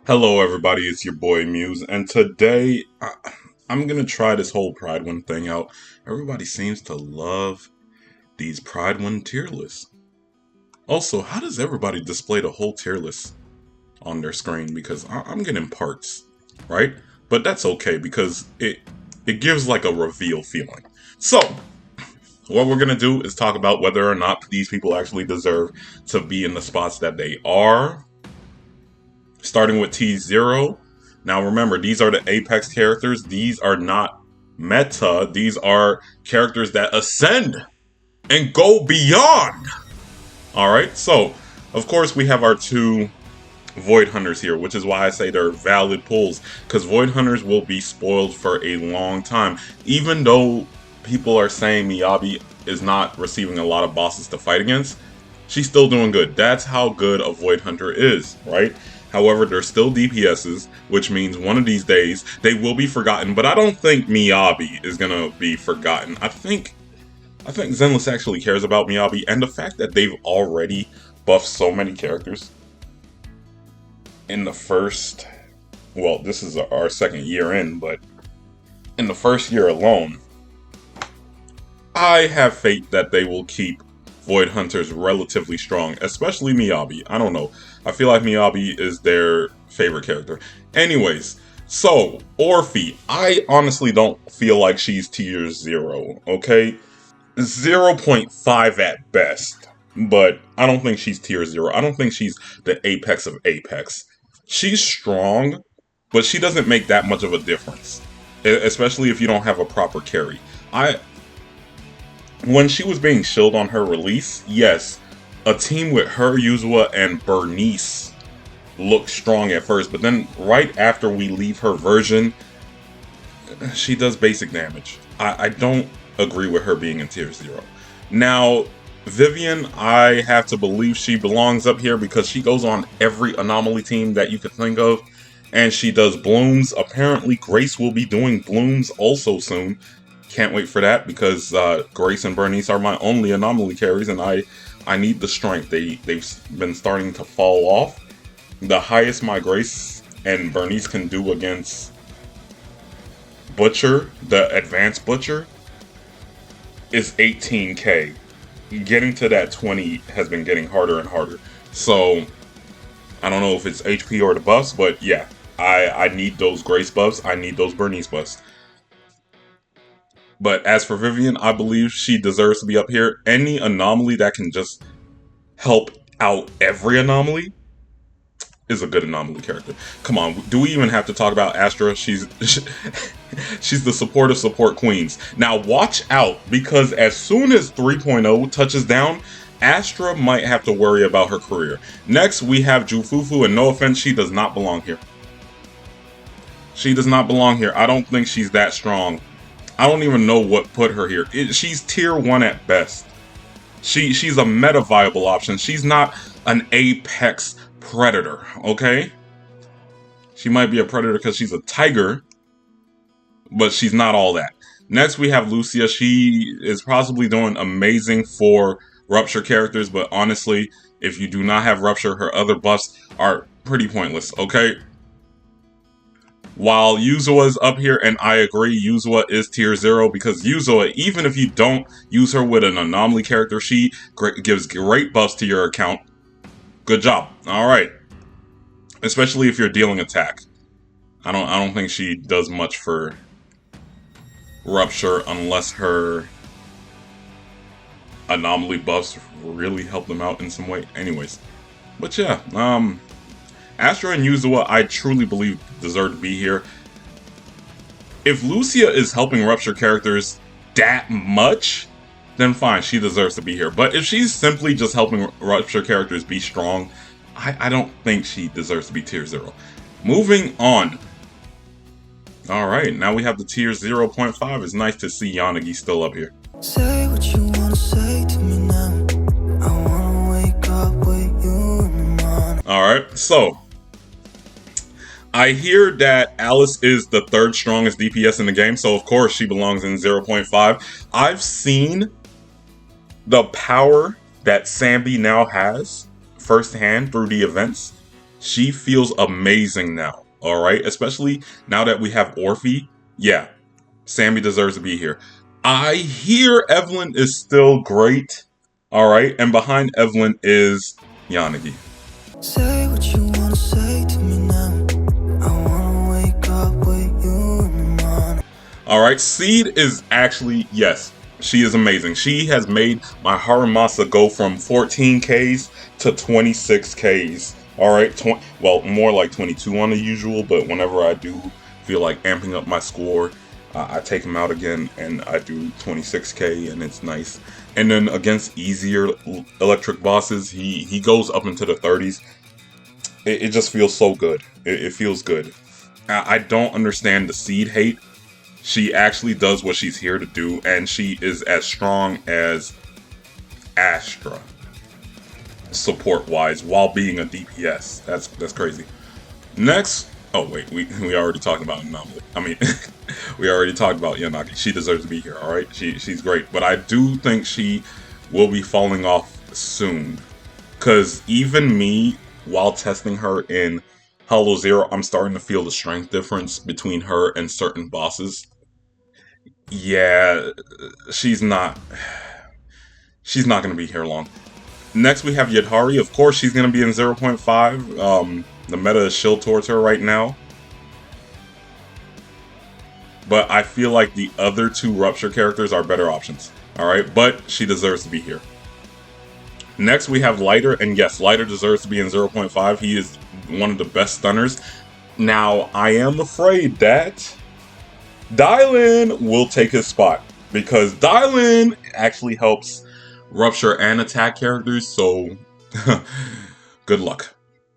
Hello, everybody. It's your boy Muse, and today I'm gonna try this whole Prydwen thing out. Everybody seems to love these Prydwen tier lists. Also, how does everybody display the whole tier list on their screen? Because I'm getting parts, right? But that's okay because it gives like a reveal feeling. So, what we're gonna do is talk about whether or not these people actually deserve to be in the spots that they are. Starting with T0. Now remember, these are the Apex characters. These are not meta. These are characters that ascend and go beyond. Alright, so of course we have our two Void Hunters here, which is why I say they're valid pulls, because Void Hunters will be spoiled for a long time. Even though people are saying Miyabi is not receiving a lot of bosses to fight against, she's still doing good. That's how good a Void Hunter is, right? However, they're still DPSs, which means one of these days they will be forgotten. But I don't think Miyabi is gonna be forgotten. I think Zenless actually cares about Miyabi, and the fact that they've already buffed so many characters in the first, well, this is our second year in, but in the first year alone, I have faith that they will keep Void Hunters relatively strong, especially Miyabi. I don't know. I feel like Miyabi is their favorite character. Anyways, so Orphe, I honestly don't feel like she's tier 0, okay? 0.5 at best, but I don't think she's tier 0. I don't think she's the apex of apex. She's strong, but she doesn't make that much of a difference, especially if you don't have a proper carry. When she was being shilled on her release, yes, a team with her, Yuzua, and Bernice looked strong at first, but then right after we leave her version, she does basic damage. I don't agree with her being in tier 0. Now, Vivian, I have to believe she belongs up here because she goes on every anomaly team that you could think of, and she does blooms. Apparently, Grace will be doing blooms also soon. Can't wait for that because Grace and Bernice are my only anomaly carries, and I need the strength. They've been starting to fall off. The highest my Grace and Bernice can do against Butcher, the advanced Butcher, is 18k. Getting to that 20 has been getting harder and harder. So I don't know if it's HP or the buffs, but yeah, I need those Grace buffs. I need those Bernice buffs. But as for Vivian, I believe she deserves to be up here. Any anomaly that can just help out every anomaly is a good anomaly character. Come on, do we even have to talk about Astra? She's the support of support queens. Now watch out, because as soon as 3.0 touches down, Astra might have to worry about her career. Next, we have Jufufu, and no offense, she does not belong here. She does not belong here. I don't think she's that strong. I don't even know what put her here. She's tier 1 at best. She's a meta viable option. She's not an apex predator, okay? She might be a predator because she's a tiger, but she's not all that. Next, we have Lucia. She is possibly doing amazing for Rupture characters, but honestly, if you do not have Rupture, her other buffs are pretty pointless, okay? While Yuzua is up here, and I agree, Yuzua is tier 0, because Yuzua, even if you don't use her with an anomaly character, she gives great buffs to your account. Good job. Alright. Especially if you're dealing attack. I don't think she does much for Rupture unless her anomaly buffs really help them out in some way. Anyways. But yeah, Astra and Yuzua, I truly believe, deserve to be here. If Lucia is helping Rupture characters that much, then fine, she deserves to be here. But if she's simply just helping Rupture characters be strong, I don't think she deserves to be tier 0. Moving on. Alright, now we have the tier 0.5. It's nice to see Yanagi still up here. Say what you wanna say to me now. I wanna wake up with you in the morning. Alright, so I hear that Alice is the 3rd strongest DPS in the game, so of course she belongs in 0.5. I've seen the power that Sambi now has firsthand through the events. She feels amazing now. Alright? Especially now that we have Orphe. Yeah. Sammy deserves to be here. I hear Evelyn is still great. Alright? And behind Evelyn is Yanagi. Say what you wanna say to me now. I wanna wake up with you in the morning. Alright, Seed is actually, yes, she is amazing. She has made my Haramasa go from 14Ks to 26Ks. Alright, well, more like 22 on the usual, but whenever I do feel like amping up my score, I take him out again and I do 26K and it's nice. And then against easier electric bosses, he goes up into the 30s. It just feels so good. It feels good. I don't understand the Seed hate. She actually does what she's here to do, and she is as strong as Astra, support-wise, while being a DPS. That's crazy. Next, oh wait, we already talked about Anomaly. I mean, we already talked about Yanagi. She deserves to be here, alright? She's great, but I do think she will be falling off soon. Because even me, while testing her in Hollow Zero, I'm starting to feel the strength difference between her and certain bosses. Yeah, she's not going to be here long. Next, we have Yidhari. Of course, she's going to be in 0.5. The meta is shield towards her right now. But I feel like the other two Rupture characters are better options. Alright, but she deserves to be here. Next, we have Lighter. And yes, Lighter deserves to be in 0.5. He is one of the best stunners. Now, I am afraid that Dylan will take his spot. Because Dylan actually helps Rupture and attack characters, so good luck.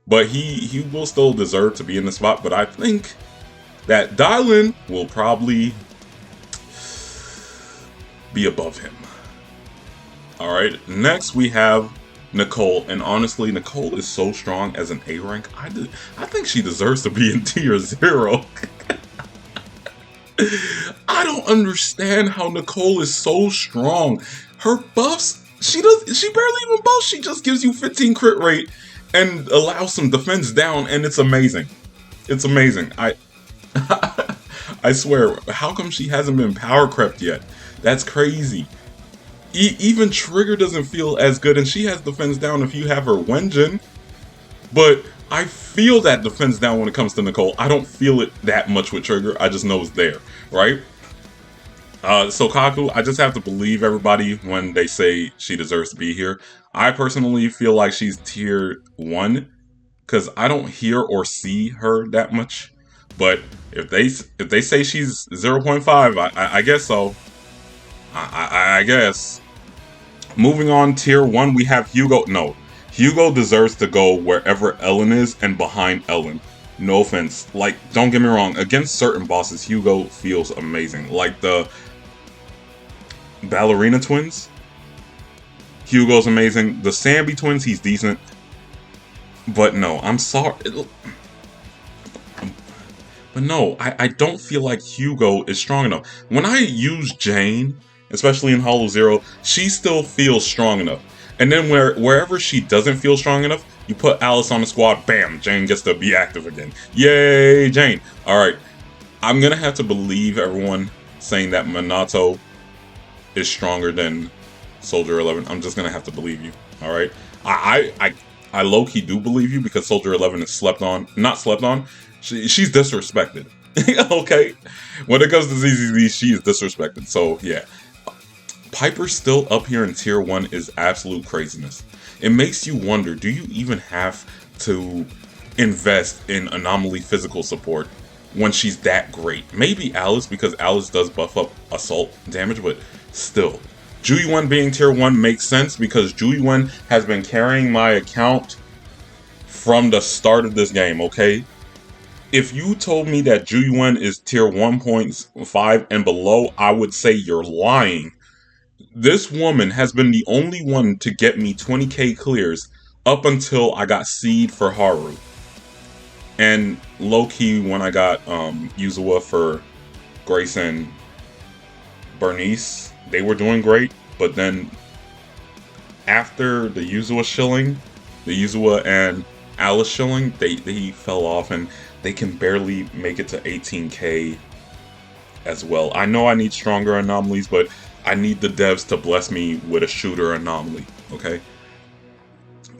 But he will still deserve to be in the spot, but I think that Dylan will probably be above him. Alright, next we have Nicole, and honestly, Nicole is so strong as an A rank, I think she deserves to be in tier 0. I don't understand how Nicole is so strong. Her buffs, she barely even buffs, she just gives you 15 crit rate and allows some defense down, and it's amazing. It's amazing. I swear, how come she hasn't been power crept yet? That's crazy. Even Trigger doesn't feel as good, and she has defense down if you have her Wenjin. But I feel that defense down when it comes to Nicole. I don't feel it that much with Trigger. I just know it's there, right? So Kaku, I just have to believe everybody when they say she deserves to be here. I personally feel like she's tier 1 because I don't hear or see her that much. But if they say she's 0.5, I guess so. I guess. Moving on, tier 1, we have Hugo. No, Hugo deserves to go wherever Ellen is and behind Ellen. No offense. Like, don't get me wrong. Against certain bosses, Hugo feels amazing. Like the Ballerina twins. Hugo's amazing. The Sambi twins, he's decent. But no, I'm sorry. But no, I don't feel like Hugo is strong enough. When I use Jane, especially in Hollow Zero, she still feels strong enough. And then wherever she doesn't feel strong enough, you put Alice on the squad, bam, Jane gets to be active again. Yay, Jane. Alright, I'm gonna have to believe everyone saying that Minato is stronger than Soldier 11. I'm just gonna have to believe you, alright? I low-key do believe you because Soldier 11 is not slept on. She's disrespected, okay? When it comes to ZZZ, she is disrespected, so yeah. Piper still up here in tier 1 is absolute craziness. It makes you wonder, do you even have to invest in Anomaly physical support when she's that great? Maybe Alice, because Alice does buff up assault damage, but still. Jueyuan being tier 1 makes sense because Jueyuan has been carrying my account from the start of this game, okay? If you told me that Jueyuan is tier 1.5 and below, I would say you're lying. This woman has been the only one to get me 20k clears up until I got Seed for Haru. And low-key when I got Yuzawa for Grace and Bernice, they were doing great. But then after the Yuzawa shilling, the Yuzawa and Alice Shilling, they fell off and they can barely make it to 18k as well. I know I need stronger anomalies, but I need the devs to bless me with a shooter anomaly, okay?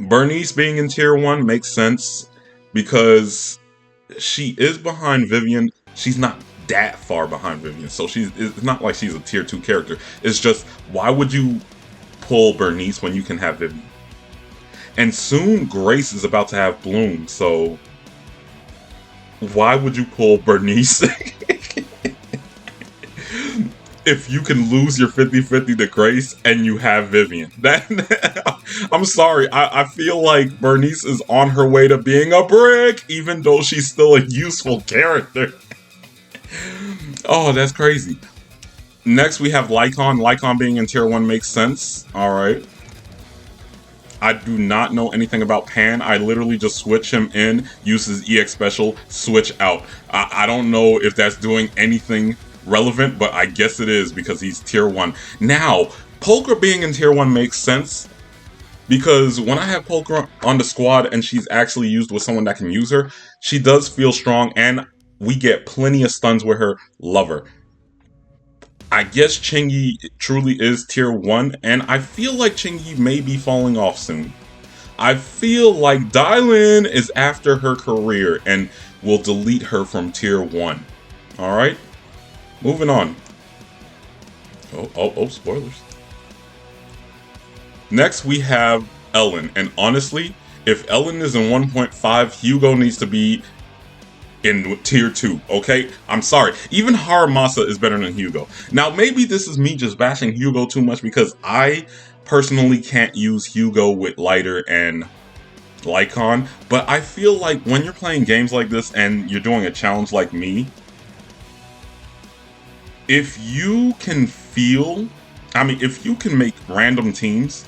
Bernice being in tier 1 makes sense because she is behind Vivian. She's not that far behind Vivian, so it's not like she's a tier 2 character. It's just, why would you pull Bernice when you can have Vivian? And soon Grace is about to have Bloom, so why would you pull Bernice if you can lose your 50-50 to Grace and you have Vivian? I'm sorry, I feel like Bernice is on her way to being a brick, even though she's still a useful character. Oh, that's crazy. Next we have Lycon. Lycon being in tier 1 makes sense. Alright. I do not know anything about Pan. I literally just switch him in, use his EX special, switch out. I don't know if that's doing anything relevant, but I guess it is because he's tier 1. Now, Polka being in tier 1 makes sense because when I have Polka on the squad and she's actually used with someone that can use her, she does feel strong and we get plenty of stuns with her. Love her. I guess Chingy truly is tier 1, and I feel like Chingy may be falling off soon. I feel like Dylan is after her career and will delete her from tier 1. Alright? Moving on. Oh, spoilers. Next we have Ellen, and honestly, if Ellen is in 1.5, Hugo needs to be in tier 2, okay? I'm sorry. Even Haramasa is better than Hugo. Now, maybe this is me just bashing Hugo too much because I personally can't use Hugo with Lighter and Lycon, but I feel like when you're playing games like this and you're doing a challenge like me, if you can if you can make random teams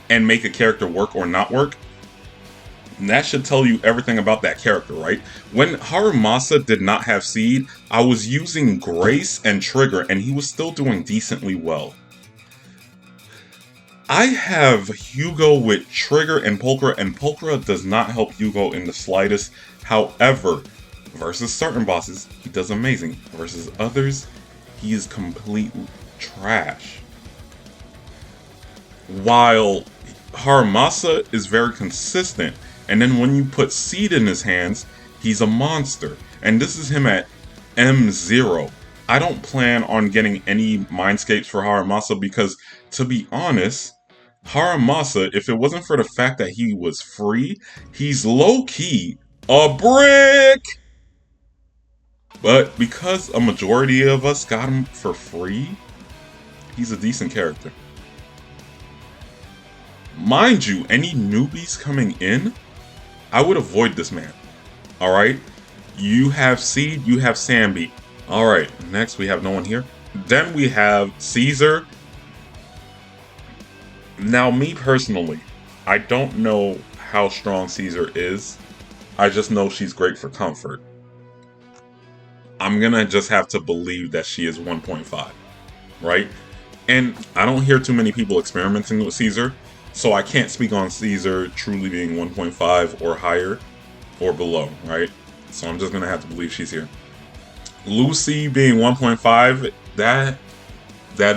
and make a character work or not work, that should tell you everything about that character, right? When Haramasa did not have Seed, I was using Grace and Trigger, and he was still doing decently well. I have Hugo with Trigger and Pulchra does not help Hugo in the slightest. However, versus certain bosses, he does amazing. Versus others, he is complete trash. While Haramasa is very consistent, and then when you put Seed in his hands, he's a monster. And this is him at M0. I don't plan on getting any Mindscapes for Haramasa because, to be honest, Haramasa, if it wasn't for the fact that he was free, he's low-key a brick! But because a majority of us got him for free, he's a decent character. Mind you, any newbies coming in, I would avoid this man. Alright? You have Seed, you have Sambi. Alright, next we have no one here. Then we have Caesar. Now, me personally, I don't know how strong Caesar is. I just know she's great for comfort. I'm gonna just have to believe that she is 1.5. Right? And I don't hear too many people experimenting with Caesar. So I can't speak on Caesar truly being 1.5 or higher or below, right? So I'm just going to have to believe she's here. Lucy being 1.5, that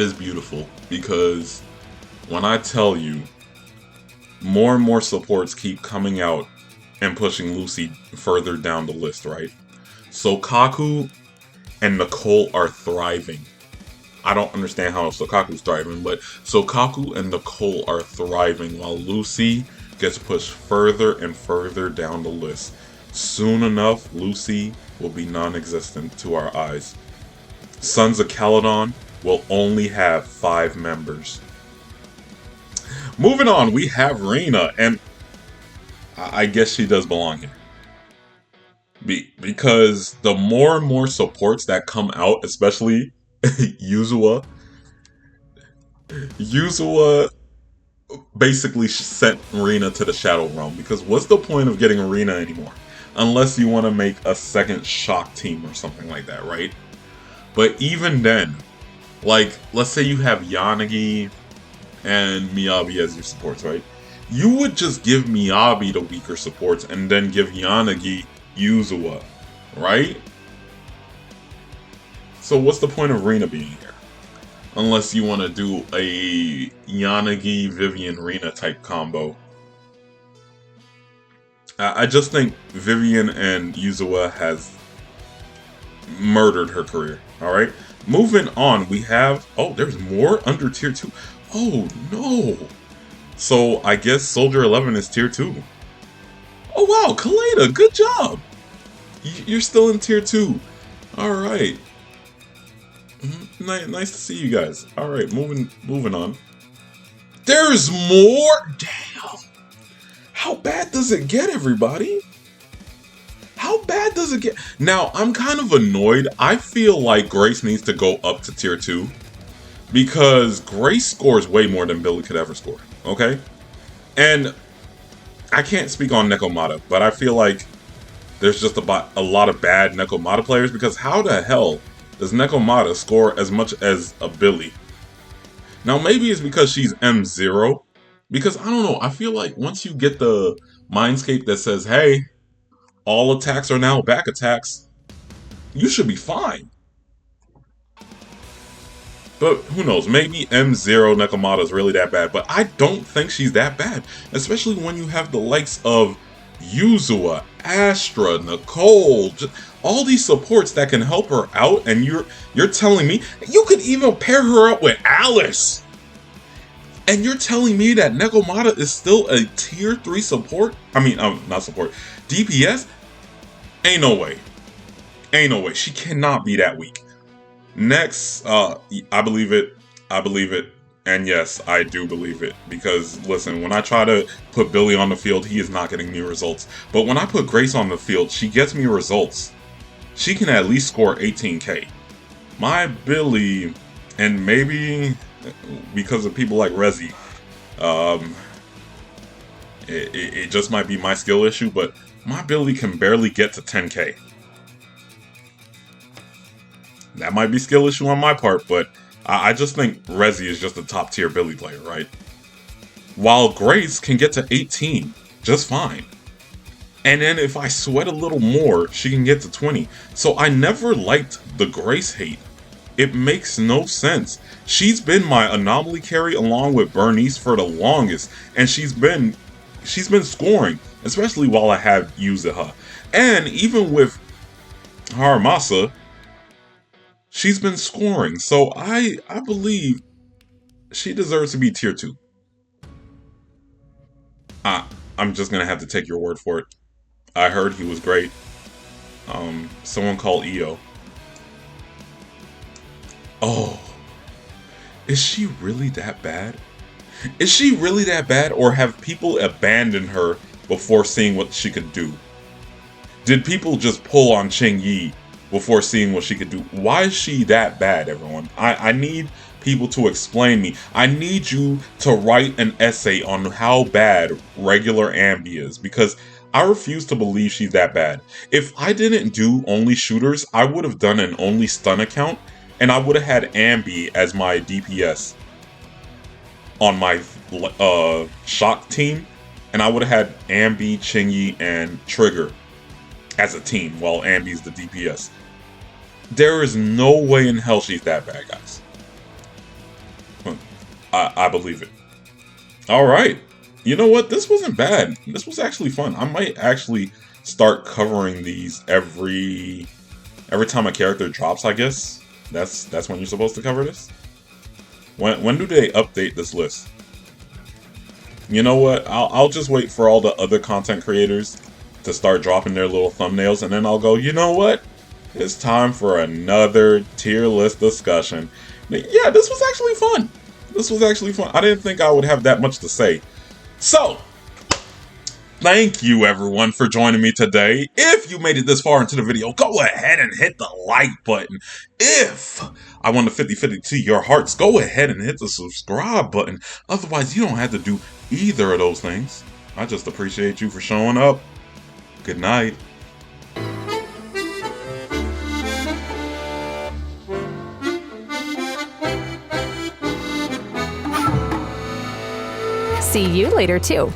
is beautiful because when I tell you, more and more supports keep coming out and pushing Lucy further down the list, right? So Kaku and Nicole are thriving. I don't understand how Sokaku's thriving, but Sokaku and Nicole are thriving while Lucy gets pushed further and further down the list. Soon enough, Lucy will be non-existent to our eyes. Sons of Caledon will only have 5 members. Moving on, we have Rena, and I guess she does belong here. Because the more and more supports that come out, especially Yuzua basically sent Rena to the Shadow Realm, because what's the point of getting Rena anymore? Unless you want to make a second Shock team or something like that, right? But even then, like, let's say you have Yanagi and Miyabi as your supports, right? You would just give Miyabi the weaker supports and then give Yanagi Yuzuwa, right? So what's the point of Rina being here? Unless you want to do a Yanagi Vivian Rina type combo. I just think Vivian and Yuzuwa has murdered her career. Alright? Moving on, we have... Oh, there's more under tier 2. Oh, no. So, I guess Soldier 11 is tier 2. Oh, wow. Kaleda, good job. You're still in tier 2. Alright. Nice to see you guys. Alright, moving on. There's more? Damn. How bad does it get, everybody? How bad does it get? Now, I'm kind of annoyed. I feel like Grace needs to go up to tier 2. Because Grace scores way more than Billy could ever score. Okay? And I can't speak on Nekomata, but I feel like there's just a lot of bad Nekomata players. Because how the hell does Nekomata score as much as a Billy? Now, maybe it's because she's M0. Because, I don't know, I feel like once you get the Mindscape that says, hey, all attacks are now back attacks, you should be fine. But who knows, maybe M0 Nekomata is really that bad, but I don't think she's that bad. Especially when you have the likes of Yuzuwa, Astra, Nicole, all these supports that can help her out, and you're telling me, you could even pair her up with Alice! And you're telling me that Nekomata is still a tier 3 support? I mean, not support. DPS? Ain't no way. Ain't no way. She cannot be that weak. Next, I believe it. I believe it. And yes, I do believe it. Because, listen, when I try to put Billy on the field, he is not getting me results. But when I put Grace on the field, she gets me results. She can at least score 18k. My Billy, and maybe because of people like Rezi, it just might be my skill issue, but my Billy can barely get to 10k. That might be skill issue on my part, but I just think Rezi is just a top tier Billy player, right? While Grace can get to 18 just fine. And then if I sweat a little more, she can get to 20. So I never liked the Grace hate. It makes no sense. She's been my anomaly carry along with Bernice for the longest, and she's been scoring, especially while I have Yuzuha. And even with Haramasa, she's been scoring. So I believe she deserves to be tier 2. I'm just gonna have to take your word for it. I heard he was great. Someone called EO. Oh, is she really that bad? Is she really that bad, or have people abandoned her before seeing what she could do? Did people just pull on Ching Yi before seeing what she could do? Why is she that bad, everyone? I need people to explain me. I need you to write an essay on how bad regular Ambi is, because I refuse to believe she's that bad. If I didn't do only shooters, I would have done an only stun account, and I would have had Ambi as my DPS on my shock team, and I would have had Ambi, Chingy, and Trigger as a team, while Ambi's the DPS. There is no way in hell she's that bad, guys. I believe it. Alright. You know what? This wasn't bad. This was actually fun. I might actually start covering these every time a character drops, I guess. That's when you're supposed to cover this? When do they update this list? You know what? I'll just wait for all the other content creators to start dropping their little thumbnails, and then I'll go, you know what? It's time for another tier list discussion. Yeah, this was actually fun. This was actually fun. I didn't think I would have that much to say. So, thank you everyone for joining me today. If you made it this far into the video, go ahead and hit the like button. If I won the 50-50 to your hearts, go ahead and hit the subscribe button. Otherwise, you don't have to do either of those things. I just appreciate you for showing up. Good night. see you later too.